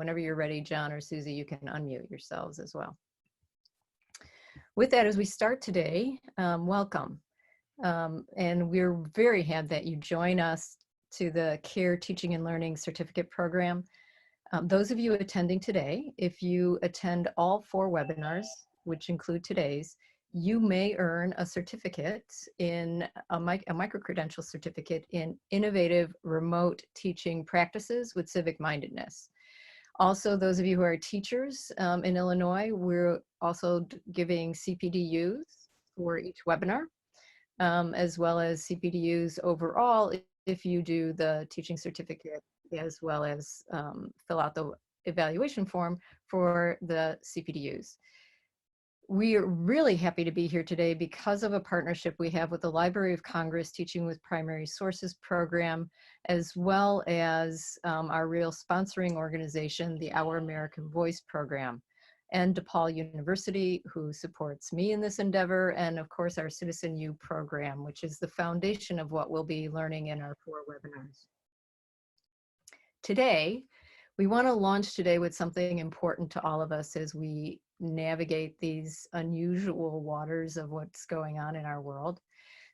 whenever you're ready, John or Susie, you can unmute yourselves as well. With that, as we start today, welcome. And we're very happy that you join us to the CARE Teaching and Learning Certificate Program. Those of you attending today, if you attend all 4 webinars, which include today's, you may earn a certificate in a micro-credential certificate in innovative remote teaching practices with civic mindedness. Also, those of you who are teachers in Illinois, we're also giving CPDUs for each webinar, as well as CPDUs overall if you do the teaching certificate, as well as fill out the evaluation form for the CPDUs. We are really happy to be here today because of a partnership we have with the Library of Congress Teaching with Primary Sources program, as well as our real sponsoring organization, the Our American Voice program, and DePaul University, who supports me in this endeavor, and of course our Citizen U program, which is the foundation of what we'll be learning in our 4 webinars. Today, we want to launch today with something important to all of us as we navigate these unusual waters of what's going on in our world.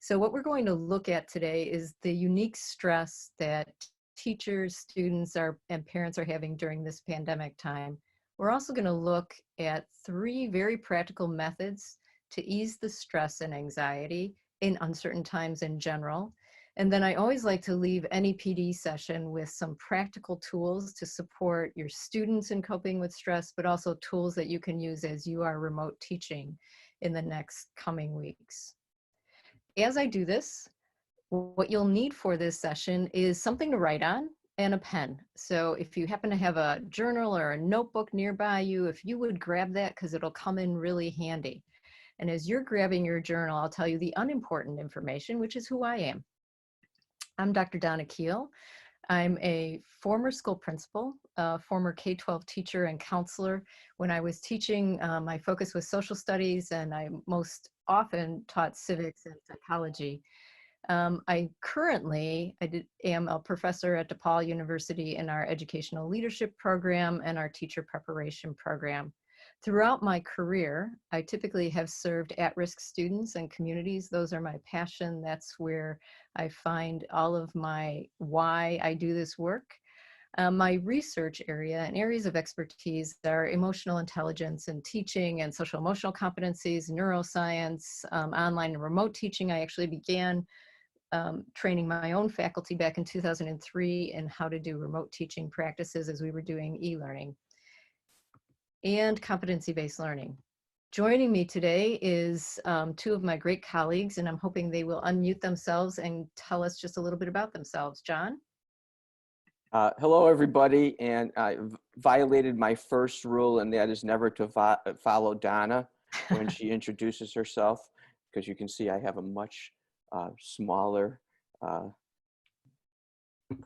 So what we're going to look at today is the unique stress that teachers, students, and parents are having during this pandemic time. We're also going to look at 3 very practical methods to ease the stress and anxiety in uncertain times in general. And then I always like to leave any PD session with some practical tools to support your students in coping with stress, but also tools that you can use as you are remote teaching in the next coming weeks. As I do this, what you'll need for this session is something to write on and a pen. So if you happen to have a journal or a notebook nearby you, if you would grab that, because it'll come in really handy. And as you're grabbing your journal, I'll tell you the unimportant information, which is who I am. I'm Dr. Donna Keel. I'm a former school principal, former K-12 teacher and counselor. When I was teaching, my focus was social studies, and I most often taught civics and psychology. I currently am a professor at DePaul University in our educational leadership program and our teacher preparation program. Throughout my career, I typically have served at-risk students and communities. Those are my passion. That's where I find all of my why I do this work. My research area and areas of expertise are emotional intelligence and teaching and social emotional competencies, neuroscience, online and remote teaching. I actually began training my own faculty back in 2003 in how to do remote teaching practices as we were doing e-learning, and competency-based learning. Joining me today is 2 of my great colleagues, and I'm hoping they will unmute themselves and tell us just a little bit about themselves. John? Hello, everybody, and I violated my first rule, and that is never to follow Donna when she introduces herself, because you can see I have a much smaller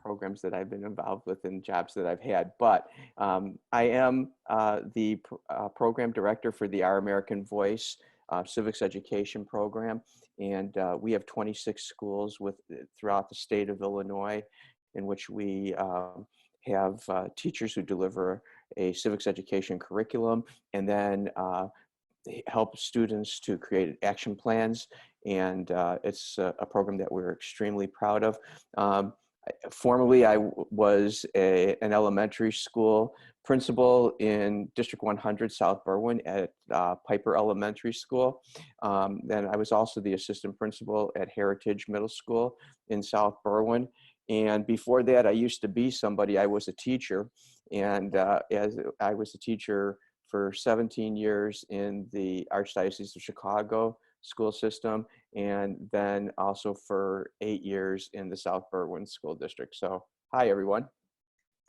programs that I've been involved with and jobs that I've had. But I am the program director for the Our American Voice civics education program. And we have 26 schools throughout the state of Illinois in which we have teachers who deliver a civics education curriculum and then help students to create action plans. And it's a program that we're extremely proud of. Formerly, I was an elementary school principal in District 100 South Berwyn at Piper Elementary School. Then I was also the assistant principal at Heritage Middle School in South Berwyn. And before that, I used to be somebody. I was a teacher, and as I was a teacher for 17 years in the Archdiocese of Chicago school system, and then also for 8 years in the South Berwyn School District. So, hi, everyone.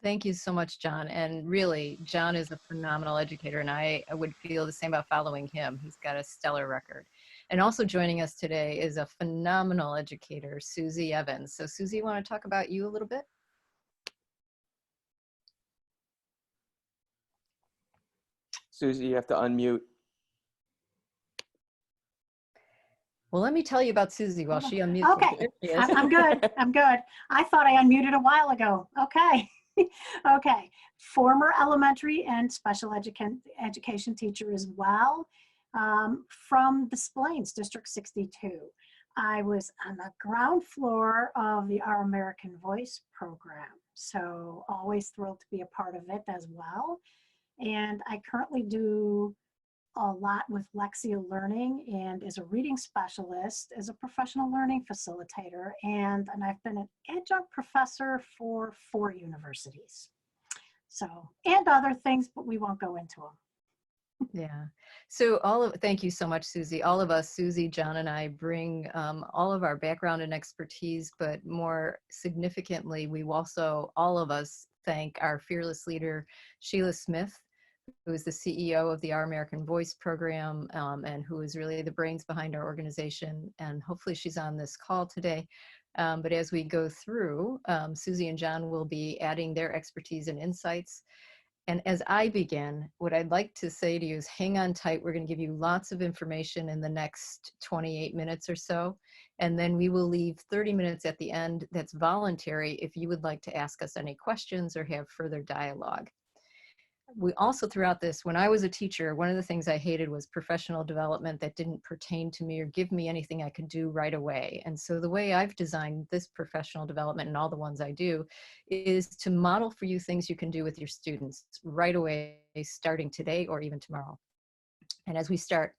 Thank you so much, John. And really, John is a phenomenal educator, and I would feel the same about following him. He's got a stellar record. And also joining us today is a phenomenal educator, Susie Evans. So, Susie, you want to talk about you a little bit? Susie, you have to unmute. Well, let me tell you about Susie while she unmutes. Okay, I'm good. I'm good. I thought I unmuted a while ago. Okay. Okay, former elementary and special education teacher as well, from Des Plaines, District 62. I was on the ground floor of the Our American Voice program, so always thrilled to be a part of it as well. And I currently do a lot with Lexia Learning and as a reading specialist, as a professional learning facilitator, and I've been an adjunct professor for 4 universities. So, and other things, but we won't go into them. Yeah. So thank you so much, Susie. All of us, Susie, John, and I bring all of our background and expertise, but more significantly, we also, all of us, thank our fearless leader, Sheila Smith, who is the CEO of the Our American Voice program, and who is really the brains behind our organization. And hopefully she's on this call today. But as we go through, Susie and John will be adding their expertise and insights. And as I begin, what I'd like to say to you is hang on tight. We're going to give you lots of information in the next 28 minutes or so. And then we will leave 30 minutes at the end that's voluntary if you would like to ask us any questions or have further dialogue. We also, throughout this, when I was a teacher, one of the things I hated was professional development that didn't pertain to me or give me anything I could do right away. And so the way I've designed this professional development and all the ones I do is to model for you things you can do with your students right away, starting today or even tomorrow. And as we start,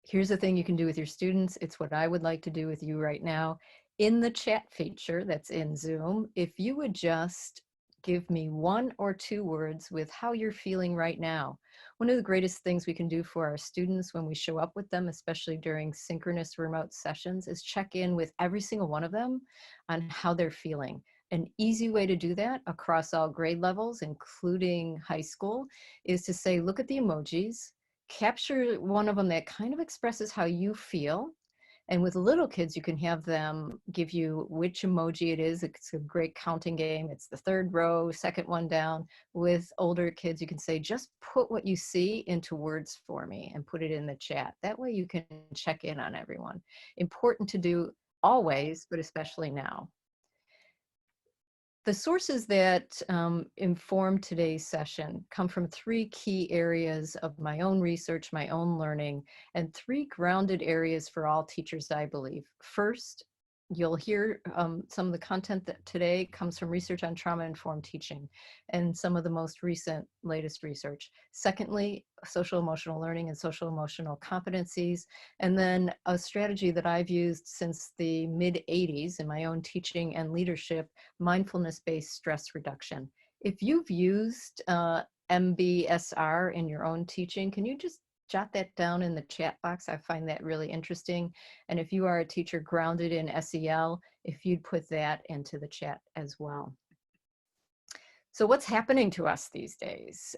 here's the thing you can do with your students. It's what I would like to do with you right now. In the chat feature that's in Zoom, if you would just give me 1 or 2 words with how you're feeling right now. One of the greatest things we can do for our students when we show up with them, especially during synchronous remote sessions, is check in with every single one of them on how they're feeling. An easy way to do that across all grade levels, including high school, is to say, look at the emojis, capture one of them that kind of expresses how you feel. And with little kids, you can have them give you which emoji it is. It's a great counting game. It's the 3rd row, 2nd one down. With older kids, you can say, just put what you see into words for me and put it in the chat. That way you can check in on everyone. Important to do always, but especially now. The sources that inform today's session come from 3 key areas of my own research, my own learning, and 3 grounded areas for all teachers, I believe. First, you'll hear some of the content that today comes from research on trauma-informed teaching and some of the most recent, latest research. Secondly, social emotional learning and social emotional competencies. And then a strategy that I've used since the mid-'80s in my own teaching and leadership, mindfulness-based stress reduction. If you've used MBSR in your own teaching, can you just jot that down in the chat box? I find that really interesting. And if you are a teacher grounded in SEL, if you'd put that into the chat as well. So what's happening to us these days?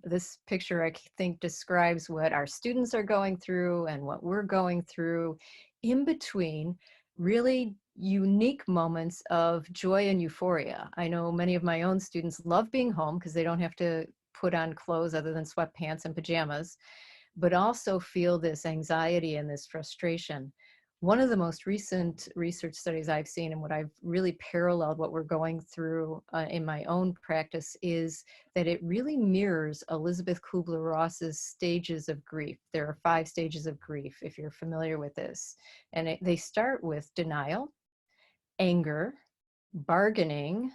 This picture, I think, describes what our students are going through and what we're going through in between really unique moments of joy and euphoria. I know many of my own students love being home because they don't have to put on clothes other than sweatpants and pajamas, but also feel this anxiety and this frustration. One of the most recent research studies I've seen and what I've really paralleled what we're going through in my own practice is that it really mirrors Elizabeth Kubler-Ross's stages of grief. There are 5 stages of grief, if you're familiar with this. And they start with denial, anger, bargaining,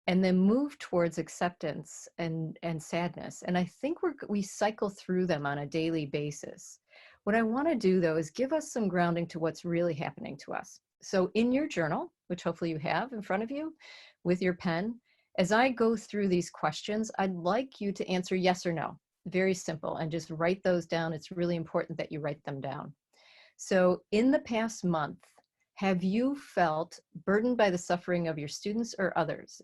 and then move towards acceptance and sadness. And I think we cycle through them on a daily basis. What I want to do, though, is give us some grounding to what's really happening to us. So in your journal, which hopefully you have in front of you with your pen, as I go through these questions, I'd like you to answer yes or no. Very simple, and just write those down. It's really important that you write them down. So in the past month, have you felt burdened by the suffering of your students or others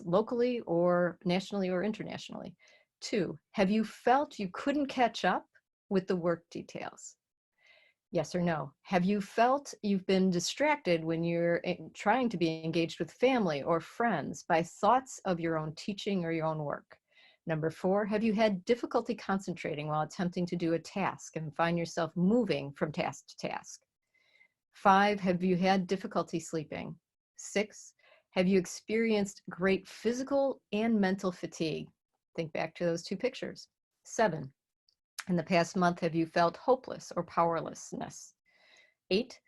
locally or nationally or internationally? 2, have you felt you couldn't catch up with the work details? Yes or no? Have you felt you've been distracted when you're trying to be engaged with family or friends by thoughts of your own teaching or your own work? Number 4, have you had difficulty concentrating while attempting to do a task and find yourself moving from task to task? 5, have you had difficulty sleeping? 6, Have you experienced great physical and mental fatigue? Think back to those two pictures. 7, in the past month, have you felt hopeless or powerlessness? 8,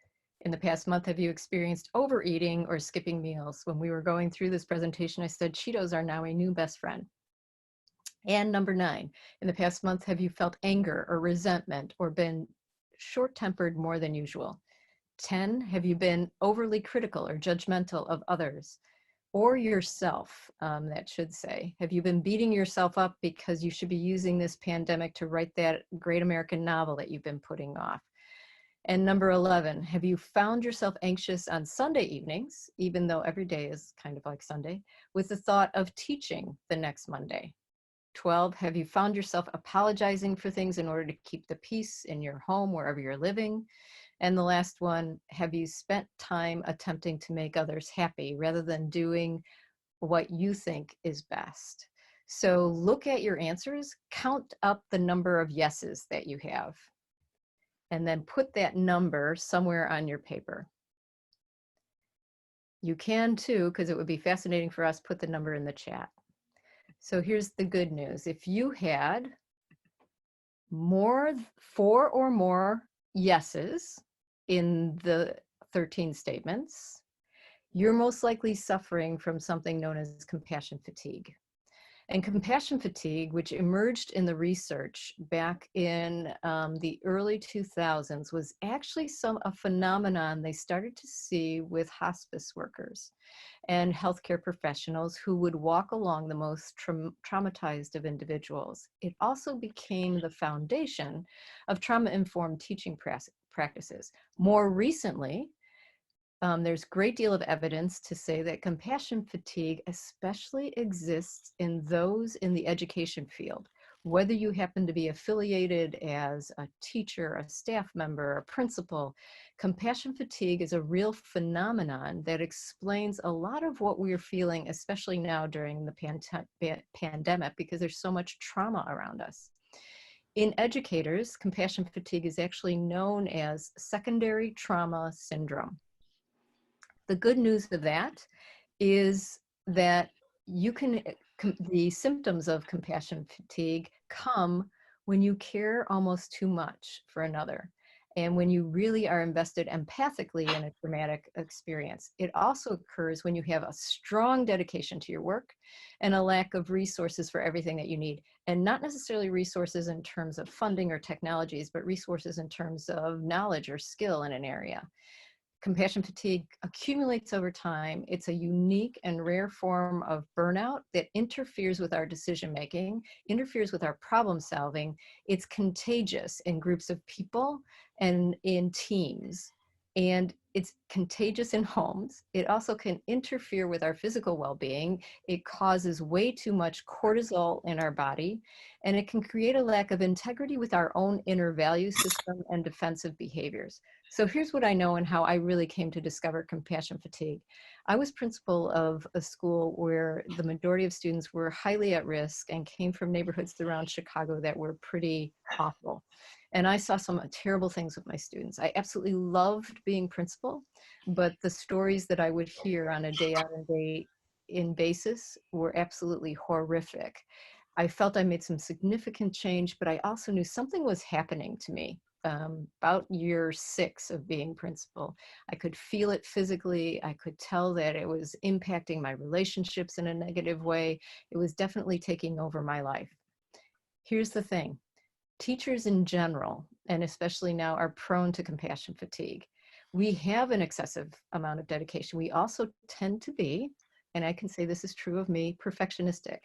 in the past month, have you experienced overeating or skipping meals? When we were going through this presentation, I said Cheetos are now a new best friend. And number 9, in the past month, have you felt anger or resentment or been short-tempered more than usual? 10, have you been overly critical or judgmental of others or yourself? That should say, have you been beating yourself up because you should be using this pandemic to write that great American novel that you've been putting off? And number 11, have you found yourself anxious on Sunday evenings, even though every day is kind of like Sunday, with the thought of teaching the next Monday? 12, have you found yourself apologizing for things in order to keep the peace in your home, wherever you're living? And the last one, have you spent time attempting to make others happy rather than doing what you think is best? So look at your answers, count up the number of yeses that you have, and then put that number somewhere on your paper. You can too, because it would be fascinating for us, put the number in the chat. So here's the good news. If you had 4 or more yeses in the 13 statements, you're most likely suffering from something known as compassion fatigue. And compassion fatigue, which emerged in the research back in the early 2000s, was actually a phenomenon they started to see with hospice workers and healthcare professionals who would walk along the most traumatized of individuals. It also became the foundation of trauma-informed teaching practices. More recently, there's a great deal of evidence to say that compassion fatigue especially exists in those in the education field. Whether you happen to be affiliated as a teacher, a staff member, a principal, compassion fatigue is a real phenomenon that explains a lot of what we're feeling, especially now during the pandemic, because there's so much trauma around us. In educators, compassion fatigue is actually known as secondary trauma syndrome. The good news of that is that the symptoms of compassion fatigue come when you care almost too much for another and when you really are invested empathically in a traumatic experience. It also occurs when you have a strong dedication to your work and a lack of resources for everything that you need. And not necessarily resources in terms of funding or technologies, but resources in terms of knowledge or skill in an area. Compassion fatigue accumulates over time. It's a unique and rare form of burnout that interferes with our decision making, interferes with our problem solving. It's contagious in groups of people and in teams. And it's contagious in homes. It also can interfere with our physical well-being. It causes way too much cortisol in our body, and it can create a lack of integrity with our own inner value system and defensive behaviors. So here's what I know and how I really came to discover compassion fatigue. I was principal of a school where the majority of students were highly at risk and came from neighborhoods around Chicago that were pretty awful. And I saw some terrible things with my students. I absolutely loved being principal, but the stories that I would hear on a day out and day in basis were absolutely horrific. I felt I made some significant change, but I also knew something was happening to me. About year 6 of being principal, I could feel it physically. I could tell that it was impacting my relationships in a negative way. It was definitely taking over my life. Here's the thing. Teachers in general, and especially now, are prone to compassion fatigue. We have an excessive amount of dedication. We also tend to be, and I can say this is true of me, perfectionistic.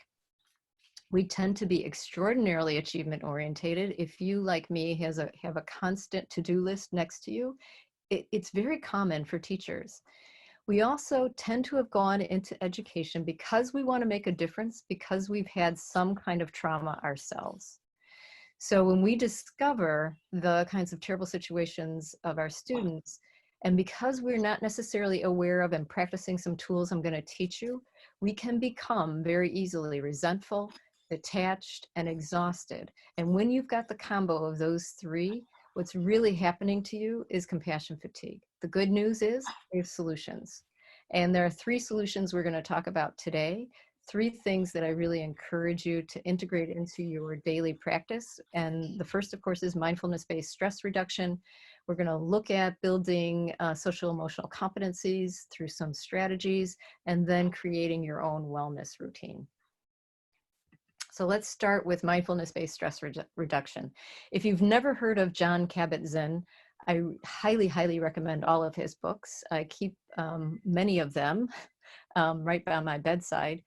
We tend to be extraordinarily achievement orientated. If you, like me, have a constant to-do list next to you, it's very common for teachers. We also tend to have gone into education because we want to make a difference, because we've had some kind of trauma ourselves. So when we discover the kinds of terrible situations of our students, and because we're not necessarily aware of and practicing some tools I'm going to teach you, we can become very easily resentful, detached, and exhausted. And when you've got the combo of those three, what's really happening to you is compassion fatigue. The good news is we have solutions. And there are three solutions we're going to talk about today. Three things that I really encourage you to integrate into your daily practice. And the first, of course, is mindfulness-based stress reduction. We're going to look at building social emotional competencies through some strategies, and then creating your own wellness routine. So let's start with mindfulness-based stress reduction. If you've never heard of Jon Kabat-Zinn, I highly, highly recommend all of his books. I keep many of them right by my bedside.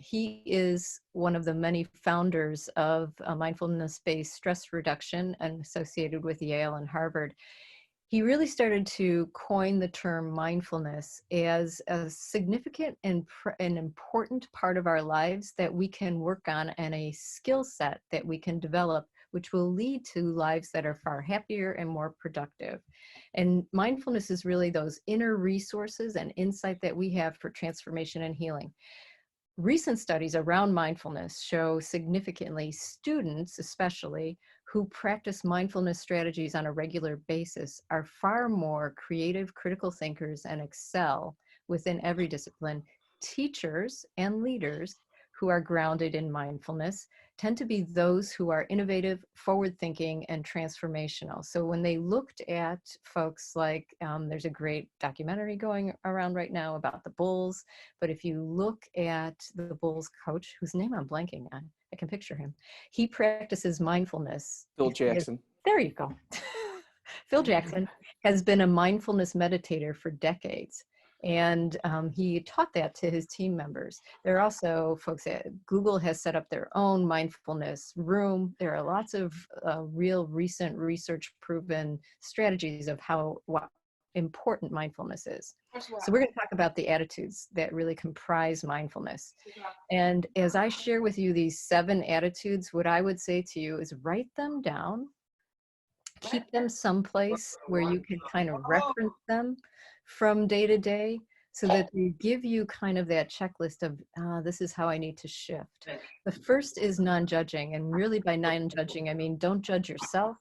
He is one of the many founders of mindfulness-based stress reduction and associated with Yale and Harvard. He really started to coin the term mindfulness as a significant and an important part of our lives that we can work on, and a skill set that we can develop, which will lead to lives that are far happier and more productive. And mindfulness is really those inner resources and insight that we have for transformation and healing. Recent studies around mindfulness show significantly students, especially, who practice mindfulness strategies on a regular basis are far more creative, critical thinkers and excel within every discipline. Teachers and leaders who are grounded in mindfulness tend to be those who are innovative, forward-thinking, and transformational. So when they looked at folks like, there's a great documentary going around right now about the Bulls, but if you look at the Bulls coach, whose name I'm blanking on, I can picture him. He practices mindfulness. Phil Jackson. There you go. Phil Jackson has been a mindfulness meditator for decades. And he taught that to his team members. There are also folks at Google has set up their own mindfulness room. There are lots of real recent research proven strategies of what important mindfulness is. So we're going to talk about the attitudes that really comprise mindfulness. And as I share with you these 7 attitudes, what I would say to you is write them down, keep them someplace where you can kind of reference them from day to day, so that they give you kind of that checklist of, this is how I need to shift. The first is non-judging. And really by non-judging, I mean, don't judge yourself.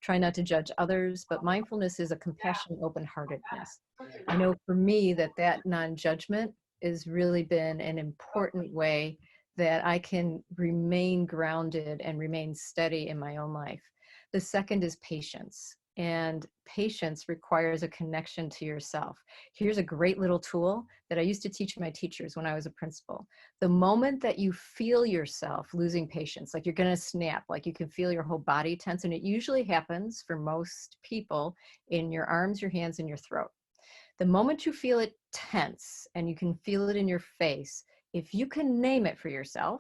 Try not to judge others, but mindfulness is a compassionate open-heartedness. I know for me that non-judgment has really been an important way that I can remain grounded and remain steady in my own life. The second is patience. And patience requires a connection to yourself. Here's a great little tool that I used to teach my teachers when I was a principal. The moment that you feel yourself losing patience, like you're going to snap, like you can feel your whole body tense, and it usually happens for most people in your arms, your hands, and your throat. The moment you feel it tense and you can feel it in your face, if you can name it for yourself,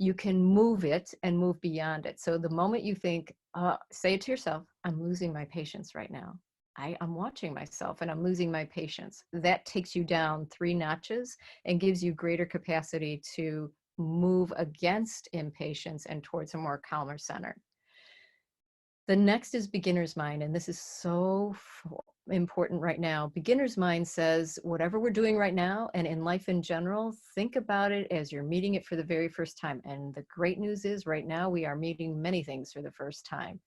you can move it and move beyond it. So the moment you think, say it to yourself, I'm losing my patience right now. I'm watching myself and I'm losing my patience. That takes you down 3 notches and gives you greater capacity to move against impatience and towards a more calmer center. The next is beginner's mind, and this is so important right now. Beginner's mind says, whatever we're doing right now and in life in general, think about it as you're meeting it for the very first time. And the great news is right now we are meeting many things for the first time.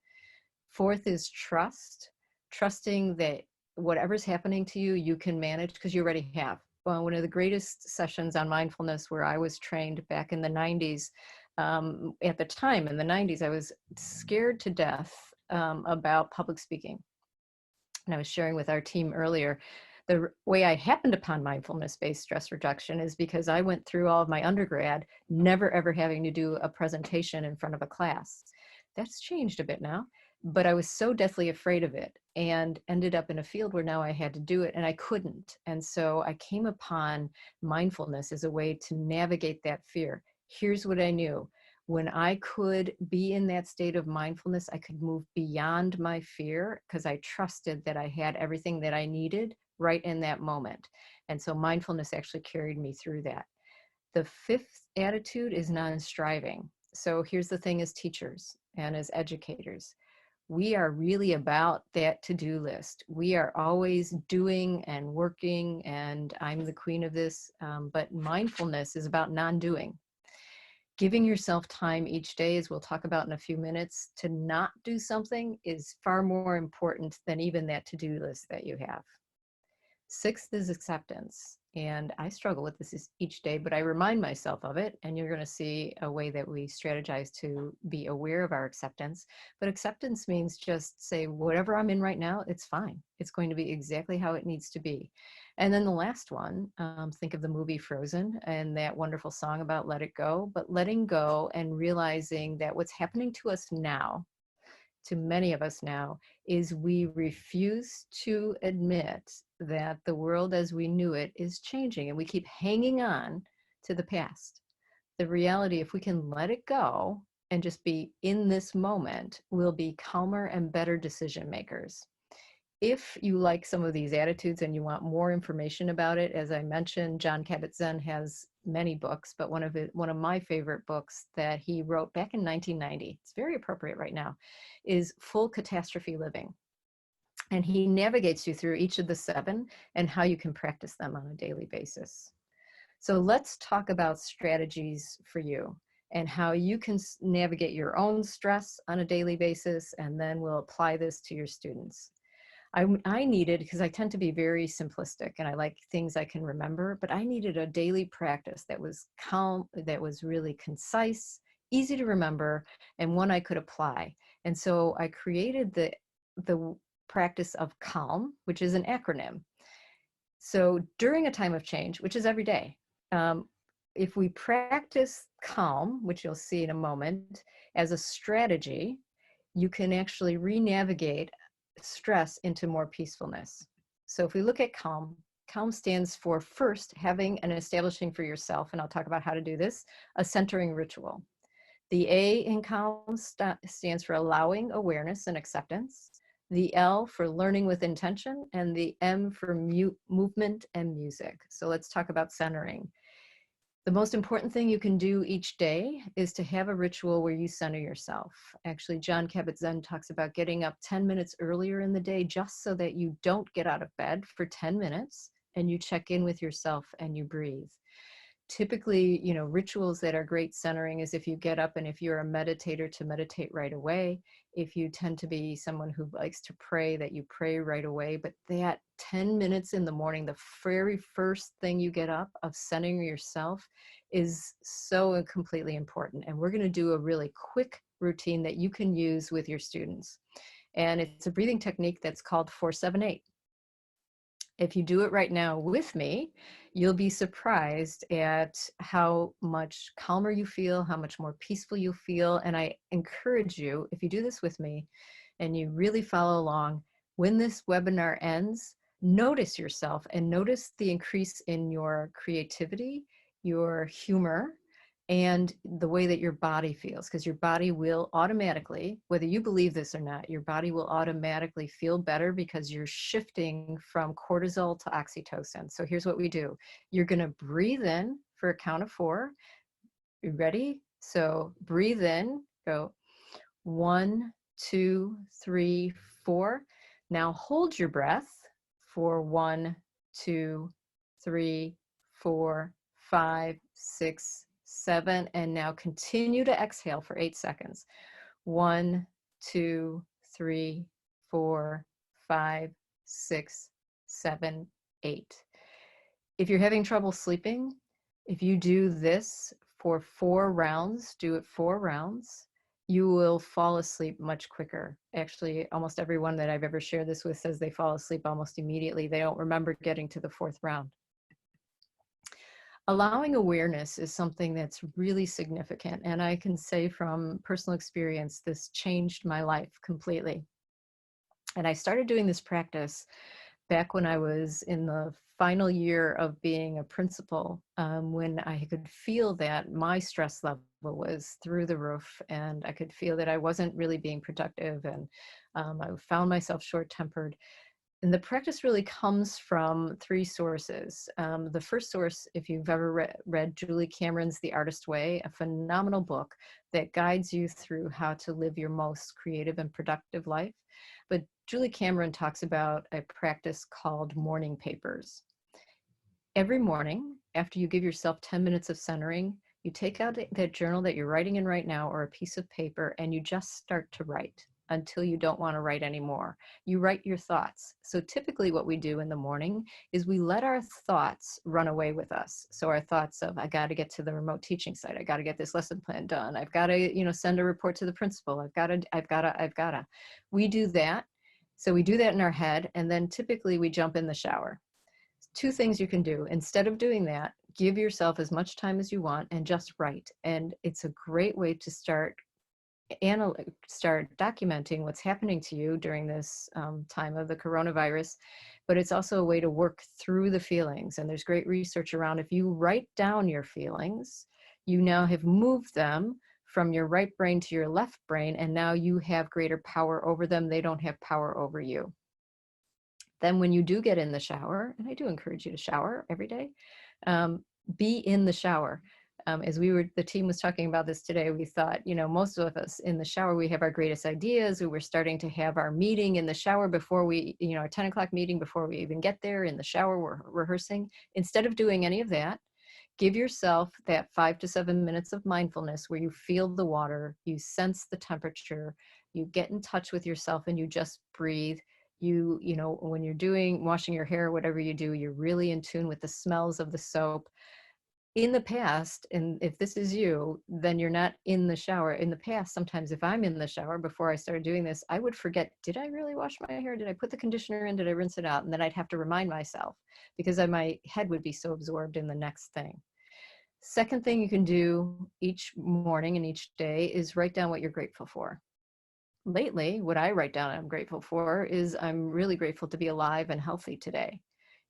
Fourth is trust, trusting that whatever's happening to you, you can manage because you already have. Well, one of the greatest sessions on mindfulness where I was trained back in the 90s, at the time in the 90s, I was scared to death about public speaking. And I was sharing with our team earlier, the way I happened upon mindfulness-based stress reduction is because I went through all of my undergrad, never ever having to do a presentation in front of a class. That's changed a bit now, but I was so deathly afraid of it and ended up in a field where now I had to do it and I couldn't. And so I came upon mindfulness as a way to navigate that fear. Here's what I knew. When I could be in that state of mindfulness, I could move beyond my fear because I trusted that I had everything that I needed right in that moment. And so mindfulness actually carried me through that. The 5th attitude is non-striving. So here's the thing, as teachers and as educators, we are really about that to-do list. We are always doing and working, and I'm the queen of this, but mindfulness is about non-doing. Giving yourself time each day, as we'll talk about in a few minutes, to not do something is far more important than even that to-do list that you have. Sixth is acceptance. And I struggle with this each day, but I remind myself of it. And you're going to see a way that we strategize to be aware of our acceptance. But acceptance means just say, whatever I'm in right now, it's fine. It's going to be exactly how it needs to be. And then the last one, think of the movie Frozen and that wonderful song about let it go, but letting go and realizing that what's happening to us now, to many of us now, is we refuse to admit that the world as we knew it is changing, and we keep hanging on to the past. The reality, if we can let it go and just be in this moment, we'll be calmer and better decision makers. If you like some of these attitudes and you want more information about it, as I mentioned, Jon Kabat-Zinn has many books, but one of my favorite books that he wrote back in 1990, it's very appropriate right now, is Full Catastrophe Living. And he navigates you through each of the 7 and how you can practice them on a daily basis. So let's talk about strategies for you and how you can navigate your own stress on a daily basis, and then we'll apply this to your students. I needed, because I tend to be very simplistic and I like things I can remember, but I needed a daily practice that was calm, that was really concise, easy to remember, and one I could apply. And so I created the practice of CALM, which is an acronym. So during a time of change, which is every day, if we practice CALM, which you'll see in a moment, as a strategy, you can actually re-navigate stress into more peacefulness. So if we look at CALM, CALM stands for first having and establishing for yourself, and I'll talk about how to do this, a centering ritual. The A in CALM stands for allowing awareness and acceptance. The L for learning with intention, and the M for movement and music. So let's talk about centering. The most important thing you can do each day is to have a ritual where you center yourself. Actually, Jon Kabat-Zinn talks about getting up 10 minutes earlier in the day just so that you don't get out of bed for 10 minutes and you check in with yourself and you breathe. Typically, rituals that are great centering is if you get up and if you're a meditator, to meditate right away. If you tend to be someone who likes to pray, that you pray right away. But that 10 minutes in the morning, the very first thing you get up of centering yourself, is so completely important. And we're going to do a really quick routine that you can use with your students. And it's a breathing technique that's called 4-7-8. If you do it right now with me, you'll be surprised at how much calmer you feel, how much more peaceful you feel. And I encourage you, if you do this with me and you really follow along, when this webinar ends, notice yourself and notice the increase in your creativity, your humor, and the way that your body feels, because your body will automatically, whether you believe this or not, your body will automatically feel better because you're shifting from cortisol to oxytocin. So here's what we do. You're going to breathe in for a count of 4. You ready? So breathe in, go 1, 2, 3, 4. Now hold your breath for 1, 2, 3, 4, 5, 6, 7, and now continue to exhale for 8 seconds. 1, 2, 3, 4, 5, 6, 7, 8. If you're having trouble sleeping, if you do this for 4 rounds, do it 4 rounds, you will fall asleep much quicker. Actually, almost everyone that I've ever shared this with says they fall asleep almost immediately. They don't remember getting to the 4th round. Allowing awareness is something that's really significant. And I can say from personal experience, this changed my life completely. And I started doing this practice back when I was in the final year of being a principal, when I could feel that my stress level was through the roof, and I could feel that I wasn't really being productive, and I found myself short-tempered. And the practice really comes from 3 sources. The first source, if you've ever read Julie Cameron's The Artist Way, a phenomenal book that guides you through how to live your most creative and productive life. But Julie Cameron talks about a practice called morning papers. Every morning, after you give yourself 10 minutes of centering, you take out that journal that you're writing in right now, or a piece of paper, and you just start to write. until you don't want to write anymore. You write your thoughts. So typically what we do in the morning is we let our thoughts run away with us. So our thoughts of, I got to get to the remote teaching site. I got to get this lesson plan done. I've got to, send a report to the principal. I've got to. We do that. So we do that in our head. And then typically we jump in the shower. Two things you can do. Instead of doing that, give yourself as much time as you want and just write. And it's a great way to start documenting what's happening to you during this time of the coronavirus, but it's also a way to work through the feelings. And there's great research around, if you write down your feelings, you now have moved them from your right brain to your left brain, and now you have greater power over them. They don't have power over you. Then when you do get in the shower, and I do encourage you to shower every day, be in the shower. As the team was talking about this today, we thought, most of us in the shower, we have our greatest ideas. We were starting to have our meeting in the shower before we, our 10 o'clock meeting before we even get there. In the shower, we're rehearsing. Instead of doing any of that, give yourself that 5 to 7 minutes of mindfulness where you feel the water, you sense the temperature, you get in touch with yourself, and you just breathe. When you're washing your hair, whatever you do, you're really in tune with the smells of the soap. In the past, and if this is you, then you're not in the shower. In the past, sometimes if I'm in the shower before I started doing this, I would forget, did I really wash my hair? Did I put the conditioner in? Did I rinse it out? And then I'd have to remind myself because my head would be so absorbed in the next thing. Second thing you can do each morning and each day is write down what you're grateful for. Lately, what I write down I'm grateful for is I'm really grateful to be alive and healthy today.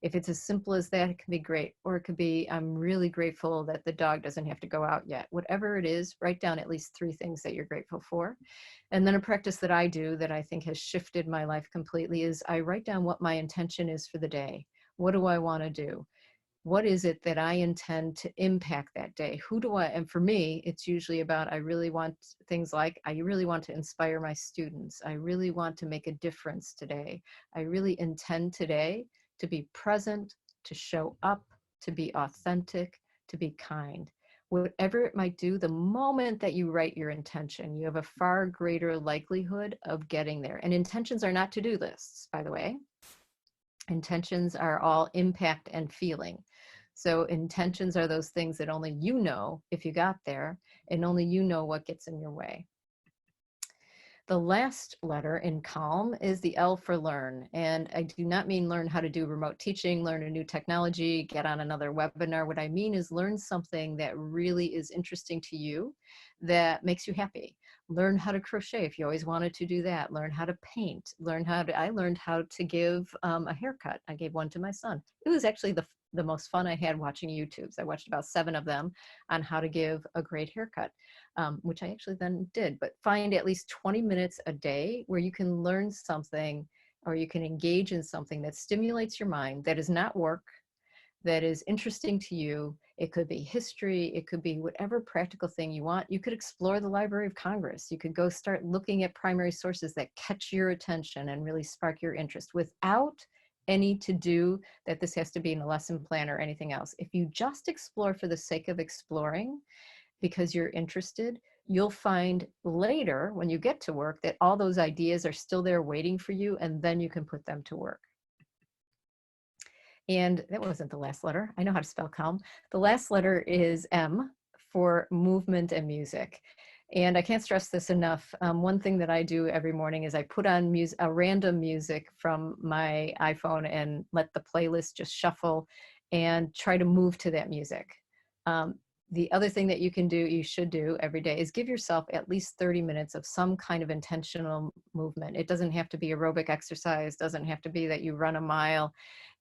If it's as simple as that, it can be great. Or it could be, I'm really grateful that the dog doesn't have to go out yet. Whatever it is, write down at least 3 things that you're grateful for. And then a practice that I do that I think has shifted my life completely is I write down what my intention is for the day. What do I want to do? What is it that I intend to impact that day? And for me, it's usually about, I really want things like, I really want to inspire my students. I really want to make a difference today. I really intend today to be present, to show up, to be authentic, to be kind. Whatever it might do, the moment that you write your intention, you have a far greater likelihood of getting there. And intentions are not to-do lists, by the way. Intentions are all impact and feeling. So intentions are those things that only you know if you got there, and only you know what gets in your way. The last letter in CALM is the L for learn. And I do not mean learn how to do remote teaching, learn a new technology, get on another webinar. What I mean is learn something that really is interesting to you, that makes you happy. Learn how to crochet if you always wanted to do that. Learn how to paint. I learned how to give a haircut. I gave one to my son. It was actually the most fun I had watching YouTubes. I watched about 7 of them on how to give a great haircut, which I actually then did. But find at least 20 minutes a day where you can learn something, or you can engage in something that stimulates your mind, that is not work, that is interesting to you. It could be history. It could be whatever practical thing you want. You could explore the Library of Congress. You could go start looking at primary sources that catch your attention and really spark your interest without any to do that this has to be in a lesson plan or anything else. If you just explore for the sake of exploring because you're interested, you'll find later when you get to work that all those ideas are still there waiting for you, and then you can put them to work. And that wasn't the last letter. I know how to spell calm. The last letter is M for movement and music. And I can't stress this enough. One thing that I do every morning is I put on random music from my iPhone and let the playlist just shuffle and try to move to that music. The other thing that you should do every day is give yourself at least 30 minutes of some kind of intentional movement. It doesn't have to be aerobic exercise, doesn't have to be that you run a mile,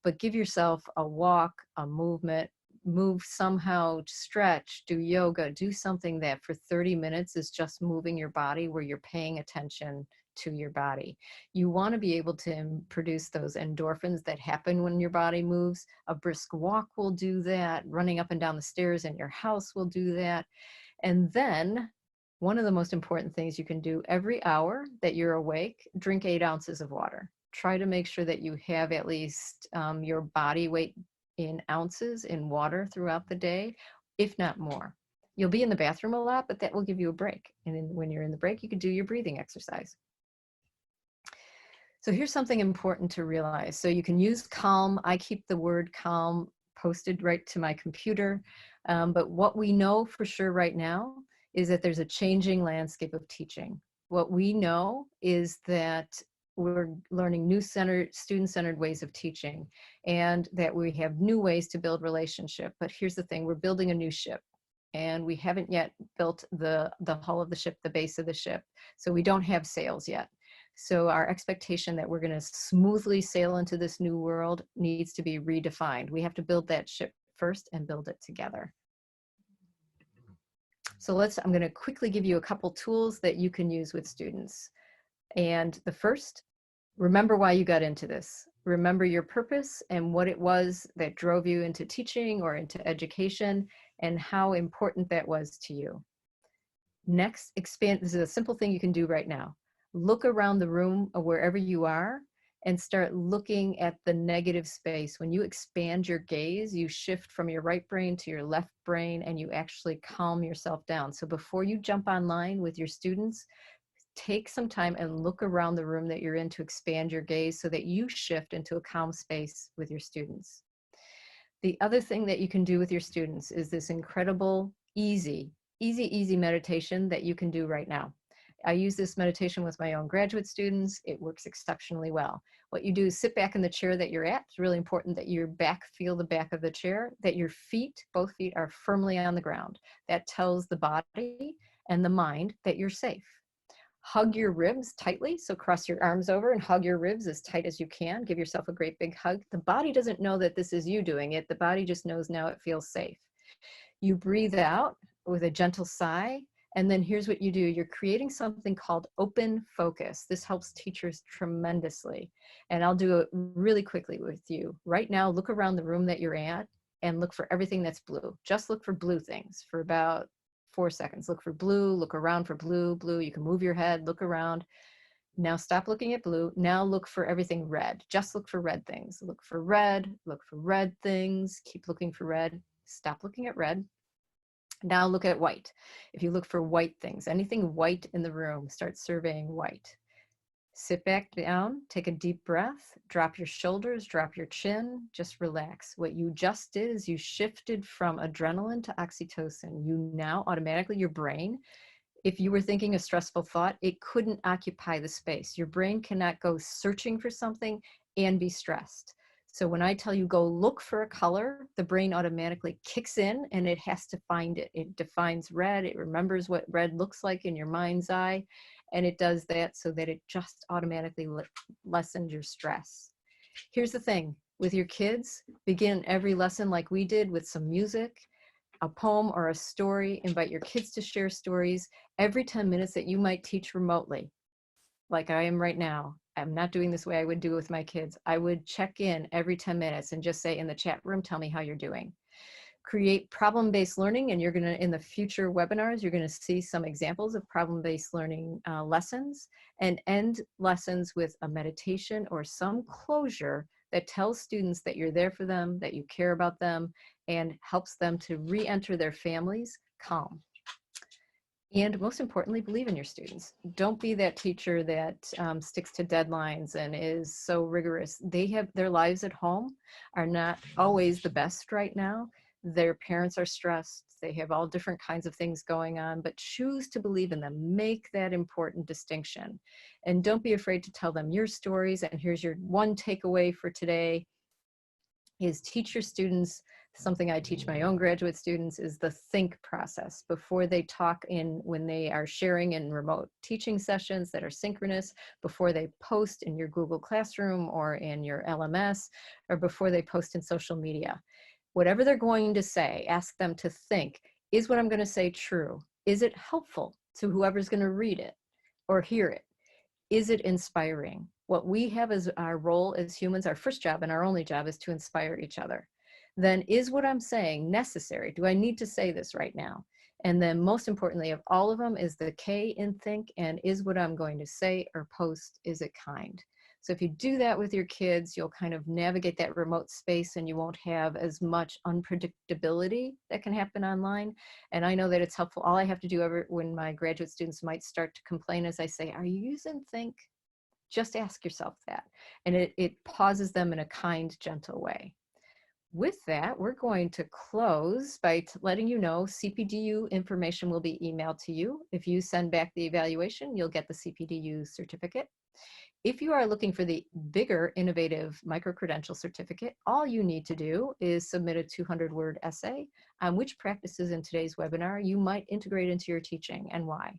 but give yourself a walk, a movement, move somehow, stretch, do yoga, do something that for 30 minutes is just moving your body where you're paying attention to your body. You want to be able to produce those endorphins that happen when your body moves. A brisk walk will do that. Running up and down the stairs in your house will do that. And then one of the most important things you can do every hour that you're awake, drink 8 ounces of water. Try to make sure that you have at least your body weight in ounces in water throughout the day, if not more. You'll be in the bathroom a lot, but that will give you a break. And when you're in the break, you can do your breathing exercise. So here's something important to realize. So you can use calm. I keep the word calm posted right to my computer. But what we know for sure right now is that there's a changing landscape of teaching. What we know is that we're learning new student-centered ways of teaching, and that we have new ways to build relationship. But here's the thing, we're building a new ship, and we haven't yet built the hull of the ship, the base of the ship. So we don't have sails yet. So our expectation that we're going to smoothly sail into this new world needs to be redefined. We have to build that ship first and build it together. So I'm going to quickly give you a couple tools that you can use with students. And the first, remember why you got into this. Remember your purpose and what it was that drove you into teaching or into education, and how important that was to you. Next, expand. This is a simple thing you can do right now. Look around the room or wherever you are and start looking at the negative space. When you expand your gaze, you shift from your right brain to your left brain, and you actually calm yourself down. So before you jump online with your students, take some time and look around the room that you're in to expand your gaze so that you shift into a calm space with your students. The other thing that you can do with your students is this incredible, easy meditation that you can do right now. I use this meditation with my own graduate students. It works exceptionally well. What you do is sit back in the chair that you're at. It's really important that your back, feel the back of the chair, that your feet, both feet, are firmly on the ground. That tells the body and the mind that you're safe. Hug your ribs tightly. So cross your arms over and hug your ribs as tight as you can. Give yourself a great big hug. The body doesn't know that this is you doing it. The body just knows now it feels safe. You breathe out with a gentle sigh. And then here's what you do. You're creating something called open focus. This helps teachers tremendously. And I'll do it really quickly with you. Right now, look around the room that you're at and look for everything that's blue. Just look for blue things for about 4 seconds. Look for blue, look around for blue. You can move your head, look around. Now stop looking at blue. Now look for everything red. Just look for red things. Look for red things. Keep looking for red. Stop looking at red. Now look at white. If you look for white things, anything white in the room, start surveying white. Sit back down, take a deep breath, drop your shoulders, drop your chin, just relax. What you just did is you shifted from adrenaline to oxytocin. You now automatically, your brain, if you were thinking a stressful thought, it couldn't occupy the space. Your brain cannot go searching for something and be stressed. So when I tell you go look for a color, the brain automatically kicks in and it has to find it. It defines red. It remembers what red looks like in your mind's eye. And it does that so that it just automatically lessens your stress. Here's the thing with your kids, begin every lesson like we did with some music, a poem or a story. Invite your kids to share stories. Every 10 minutes that you might teach remotely, like I am right now, I'm not doing this way I would do with my kids. I would check in every 10 minutes and just say in the chat room, tell me how you're doing. Create problem-based learning, and you're going to, in the future webinars, you're going to see some examples of problem-based learning lessons, and end lessons with a meditation or some closure that tells students that you're there for them, that you care about them, and helps them to re-enter their families calm. And most importantly, believe in your students. Don't be that teacher that sticks to deadlines and is so rigorous. They have their lives at home are not always the best right now. Their parents are stressed. They have all different kinds of things going on, but choose to believe in them. Make that important distinction. And don't be afraid to tell them your stories. And here's your one takeaway for today is teach your students. Something I teach my own graduate students is the think process. Before they talk when they are sharing in remote teaching sessions that are synchronous, before they post in your Google Classroom or in your LMS, or before they post in social media. Whatever they're going to say, ask them to think, is what I'm going to say true? Is it helpful to whoever's going to read it or hear it? Is it inspiring? What we have as our role as humans, our first job and our only job is to inspire each other. Then is what I'm saying necessary? Do I need to say this right now? And then most importantly of all of them is the K in think, and is what I'm going to say or post, is it kind? So if you do that with your kids, you'll kind of navigate that remote space and you won't have as much unpredictability that can happen online. And I know that it's helpful. All I have to do when my graduate students might start to complain is I say, are you using think? Just ask yourself that. And it pauses them in a kind, gentle way. With that, we're going to close by letting you know CPDU information will be emailed to you. If you send back the evaluation, you'll get the CPDU certificate. If you are looking for the bigger, innovative micro-credential certificate, all you need to do is submit a 200-word essay on which practices in today's webinar you might integrate into your teaching and why.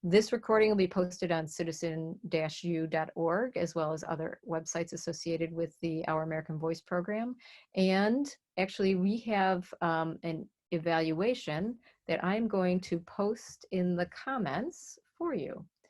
This recording will be posted on citizen-u.org, as well as other websites associated with the Our American Voice program. And actually, we have an evaluation that I'm going to post in the comments for you.